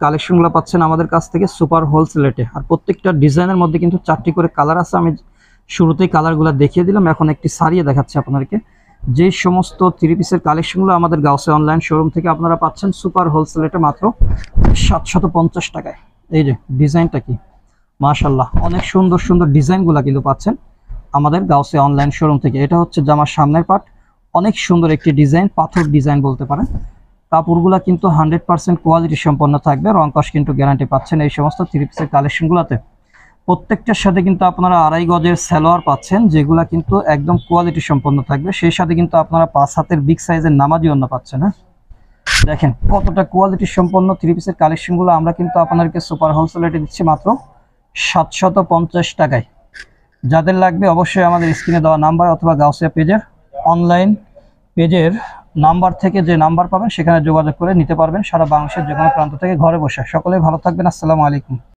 কালেকশনগুলো পাচ্ছেন আমাদের কাছ থেকে সুপার হোলসেল রেটে। আর প্রত্যেকটা ডিজাইনের মধ্যে কিন্তু 4টি করে কালার আছে। আমি শুরুতেই কালারগুলো দেখিয়ে দিলাম, এখন একটি সারিয়ে দেখাচ্ছি আপনাদেরকে। যে সমস্ত 3 পিসের কালেকশনগুলো আমাদের গাউসে অনলাইন শোরুম থেকে আপনারা পাচ্ছেন সুপার হোলসেল রেটে মাত্র 750 টাকায়। এই যে ডিজাইনটা কি মাশাআল্লাহ, অনেক সুন্দর সুন্দর ডিজাইনগুলো কিন্তু পাচ্ছেন আমাদের গাউসে অনলাইন শোরুম থেকে। এটা হচ্ছে জামার সামনের পার্ট, অনেক সুন্দর একটি ডিজাইন, পাথর ডিজাইন বলতে পারেন। কাপড়গুলো কিন্তু 100% কোয়ালিটি সম্পন্ন থাকবে, রং কস কিন্তু গ্যারান্টি পাচ্ছেন এই সমস্ত 3 পিসের কালেকশনগুলোতে। প্রত্যেকটার সাথে কিন্তু আপনারা 2.5 গজের সালোয়ার পাচ্ছেন, যেগুলা কিন্তু একদম কোয়ালিটি সম্পন্ন থাকবে। সেই সাথে কিন্তু আপনারা 5 হাতের বিগ সাইজের নামাজি ওড়না পাচ্ছেন। হ্যাঁ, দেখেন কতটা কোয়ালিটি সম্পন্ন 3 পিসের কালেকশনগুলো আমরা কিন্তু আপনাদেরকে সুপার হোলসেল রেটে দিচ্ছি মাত্র 750 টাকায়। যাদের লাগবে অবশ্যই আমাদের স্ক্রিনে দেওয়া নাম্বার অথবা গাউসিয়া পেজের অনলাইন পেজের নাম্বার থেকে যে নাম্বার পাবেন সেখানে যোগাযোগ করে নিতে পারবেন সারা বাংলাদেশের যে কোনো প্রান্ত থেকে ঘরে বসে। সকলেই ভালো থাকবেন, আসসালামু আলাইকুম।